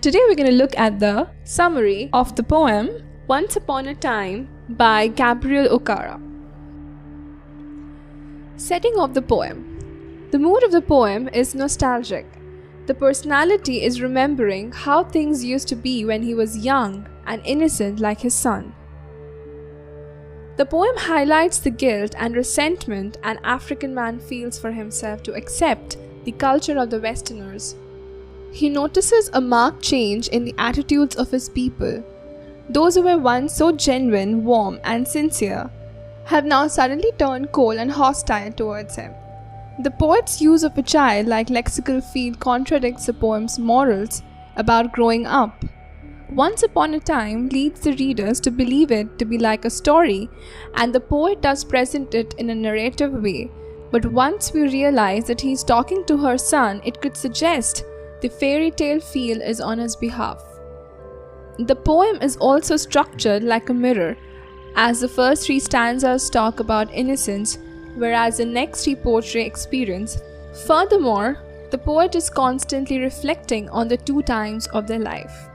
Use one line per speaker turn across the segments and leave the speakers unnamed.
Today we're going to look at the summary of the poem Once Upon a Time by Gabriel Okara. Setting of the poem. The mood of the poem is nostalgic. The personality is remembering how things used to be when he was young and innocent like his son. The poem highlights the guilt and resentment an African man feels for himself to accept the culture of the Westerners. He notices a marked change in the attitudes of his people. Those who were once so genuine, warm, and sincere have now suddenly turned cold and hostile towards him. The poet's use of a child-like lexical field contradicts the poem's morals about growing up. Once upon a time leads the readers to believe it to be like a story, and the poet does present it in a narrative way. But once we realize that he is talking to her son, it could suggest the fairy tale feel is on his behalf. The poem is also structured like a mirror, as the first three stanzas talk about innocence, whereas the next three portray experience. Furthermore, the poet is constantly reflecting on the two times of their life.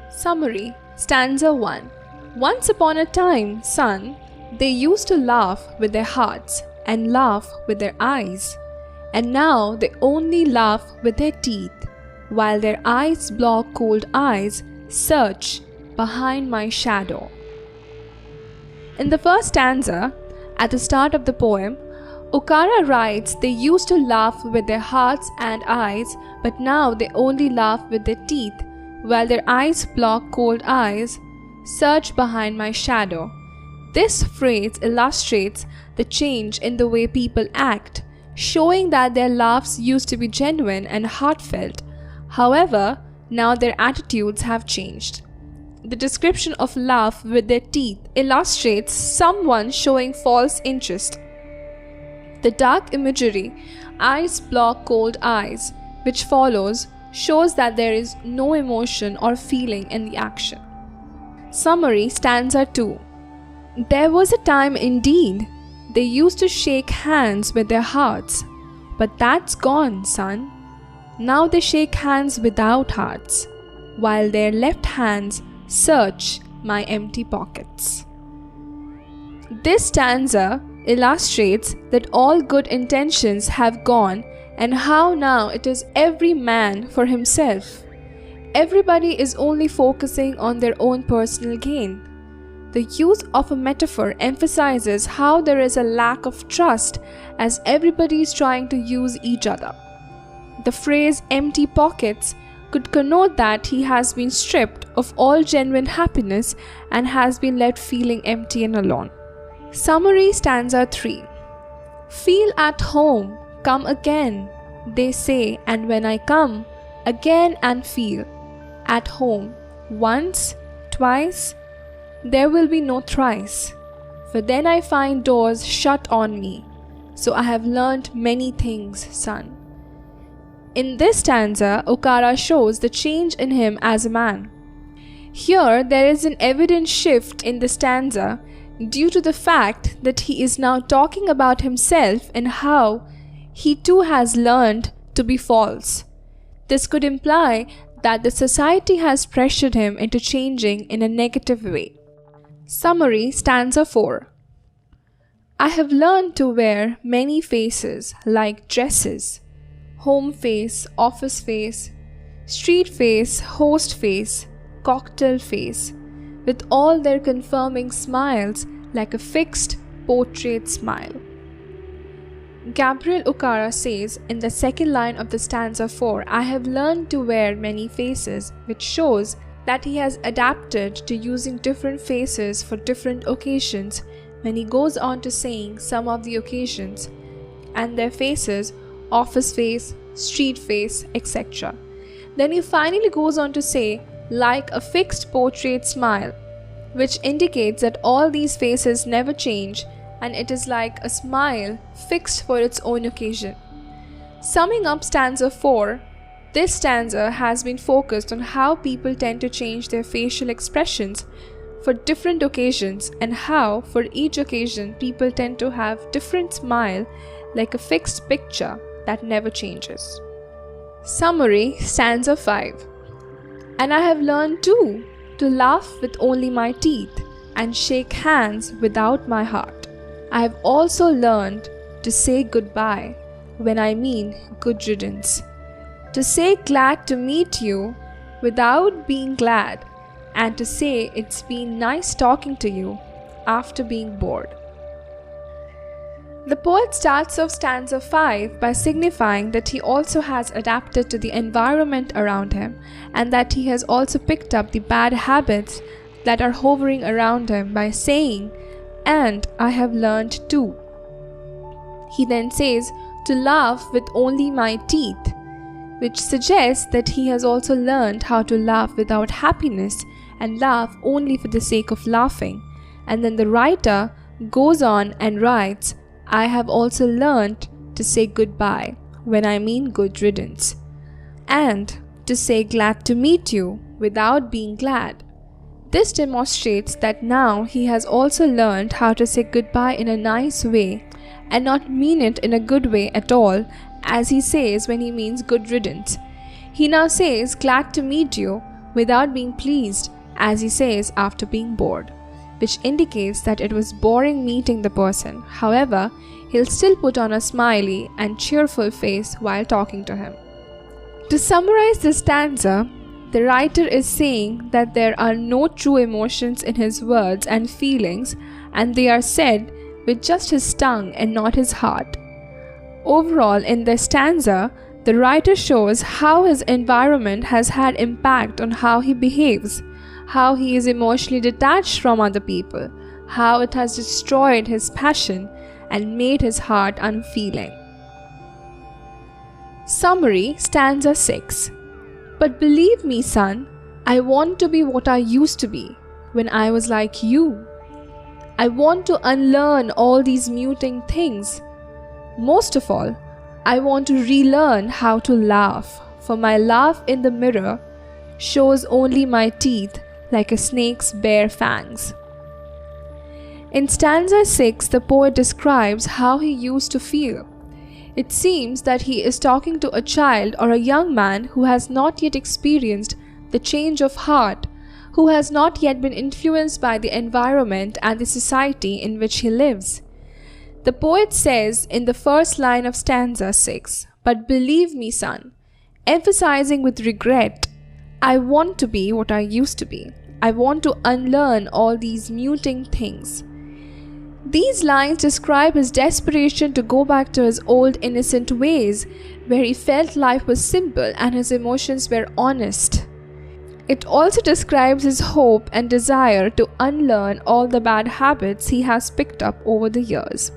Summary. Stanza 1. Once upon a time, son, they used to laugh with their hearts and laugh with their eyes. And now they only laugh with their teeth, while their eyes block cold eyes, search behind my shadow. In the first stanza, at the start of the poem, Okara writes they used to laugh with their hearts and eyes, but now they only laugh with their teeth, while their eyes block cold eyes, search behind my shadow. This phrase illustrates the change in the way people act, showing that their laughs used to be genuine and heartfelt. However, now their attitudes have changed. The description of laugh with their teeth illustrates someone showing false interest. The dark imagery, eyes block cold eyes, which follows, shows that there is no emotion or feeling in the action. Summary. Stanza 2. There was a time indeed they used to shake hands with their hearts, but that's gone, son. Now they shake hands without hearts, while their left hands search my empty pockets. This stanza illustrates that all good intentions have gone and how now it is every man for himself. Everybody is only focusing on their own personal gain. The use of a metaphor emphasizes how there is a lack of trust as everybody is trying to use each other. The phrase empty pockets could connote that he has been stripped of all genuine happiness and has been left feeling empty and alone. Summary. Stanza 3. Feel at home, come again, they say, and when I come, again and feel at home, once, twice, there will be no thrice, for then I find doors shut on me, so I have learnt many things, son. In this stanza, Okara shows the change in him as a man. Here, there is an evident shift in the stanza due to the fact that he is now talking about himself and how he too has learned to be false. This could imply that the society has pressured him into changing in a negative way. Summary. Stanza 4. I have learned to wear many faces like dresses. Home face, office face, street face, host face, cocktail face, with all their confirming smiles like a fixed portrait smile. Gabriel Okara says in the second line of the stanza 4, I have learned to wear many faces, which shows that he has adapted to using different faces for different occasions when he goes on to saying some of the occasions and their faces, office face, street face, etc. Then he finally goes on to say, like a fixed portrait smile, which indicates that all these faces never change and it is like a smile fixed for its own occasion. Summing up stanza 4, this stanza has been focused on how people tend to change their facial expressions for different occasions and how for each occasion people tend to have different smile like a fixed picture that never changes. Summary, stanza 5. And I have learned too to laugh with only my teeth and shake hands without my heart. I have also learned to say goodbye when I mean good riddance. To say glad to meet you without being glad, and to say it's been nice talking to you after being bored. The poet starts off stanza 5 by signifying that he also has adapted to the environment around him and that he has also picked up the bad habits that are hovering around him by saying, "And I have learned too." He then says, "To laugh with only my teeth," which suggests that he has also learned how to laugh without happiness and laugh only for the sake of laughing. And then the writer goes on and writes, "I have also learned to say goodbye when I mean good riddance, and to say glad to meet you without being glad." This demonstrates that now he has also learned how to say goodbye in a nice way and not mean it in a good way at all, as he says when he means good riddance. He now says glad to meet you without being pleased, as he says after being bored, which indicates that it was boring meeting the person. However, he'll still put on a smiley and cheerful face while talking to him. To summarize this stanza, the writer is saying that there are no true emotions in his words and feelings, and they are said with just his tongue and not his heart. Overall, in this stanza, the writer shows how his environment has had impact on how he behaves, how he is emotionally detached from other people, how it has destroyed his passion and made his heart unfeeling. Summary, stanza 6. But believe me, son, I want to be what I used to be when I was like you. I want to unlearn all these muting things. Most of all, I want to relearn how to laugh, for my laugh in the mirror shows only my teeth like a snake's bare fangs. In stanza 6, the poet describes how he used to feel. It seems that he is talking to a child or a young man who has not yet experienced the change of heart, who has not yet been influenced by the environment and the society in which he lives. The poet says in the first line of stanza 6, "But believe me, son," emphasizing with regret, "I want to be what I used to be. I want to unlearn all these muting things." These lines describe his desperation to go back to his old innocent ways, where he felt life was simple and his emotions were honest. It also describes his hope and desire to unlearn all the bad habits he has picked up over the years.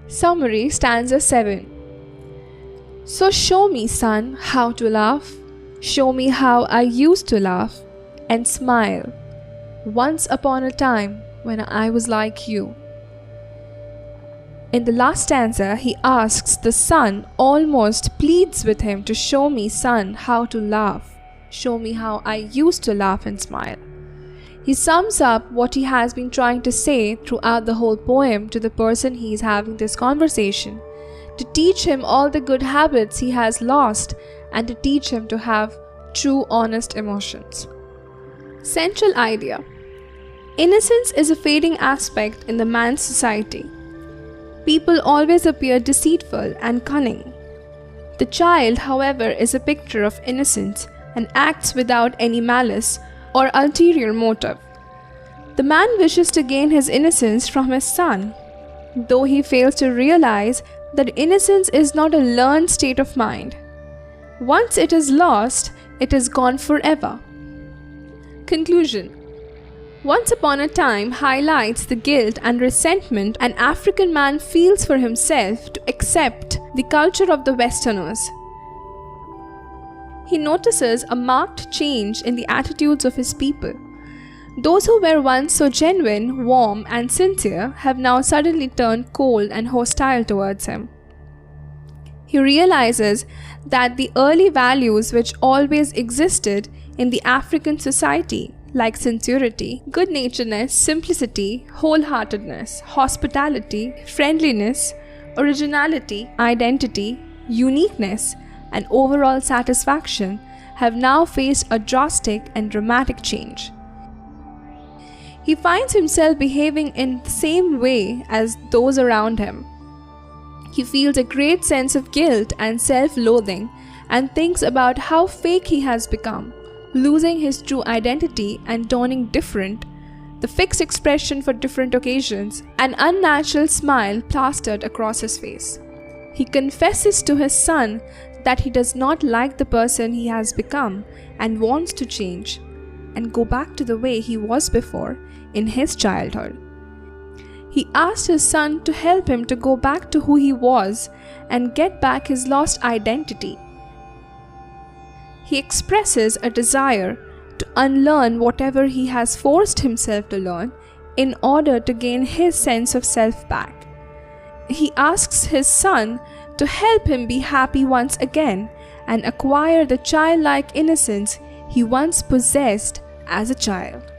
Summary, stanza 7. So show me, son, how to laugh. Show me how I used to laugh and smile. Once upon a time, when I was like you. In the last stanza, he asks the son, almost pleads with him to show me, son, how to laugh. Show me how I used to laugh and smile. He sums up what he has been trying to say throughout the whole poem to the person he is having this conversation, to teach him all the good habits he has lost and to teach him to have true honest emotions. Central idea. Innocence is a fading aspect in the man's society. People always appear deceitful and cunning. The child, however, is a picture of innocence and acts without any malice or ulterior motive. The man wishes to gain his innocence from his son, though he fails to realize that innocence is not a learned state of mind. Once it is lost, it is gone forever. Conclusion. Once Upon a Time highlights the guilt and resentment an African man feels for himself to accept the culture of the Westerners. He notices a marked change in the attitudes of his people. Those who were once so genuine, warm, and sincere have now suddenly turned cold and hostile towards him. He realizes that the early values which always existed in the African society, like sincerity, good-naturedness, simplicity, wholeheartedness, hospitality, friendliness, originality, identity, uniqueness, and overall satisfaction have now faced a drastic and dramatic change. He finds himself behaving in the same way as those around him. He feels a great sense of guilt and self-loathing and thinks about how fake he has become, losing his true identity and turning different, the fixed expression for different occasions, an unnatural smile plastered across his face. He confesses to his son that he does not like the person he has become and wants to change and go back to the way he was before in his childhood. He asked his son to help him to go back to who he was and get back his lost identity. He expresses a desire to unlearn whatever he has forced himself to learn in order to gain his sense of self back. He asks his son to help him be happy once again and acquire the childlike innocence he once possessed as a child.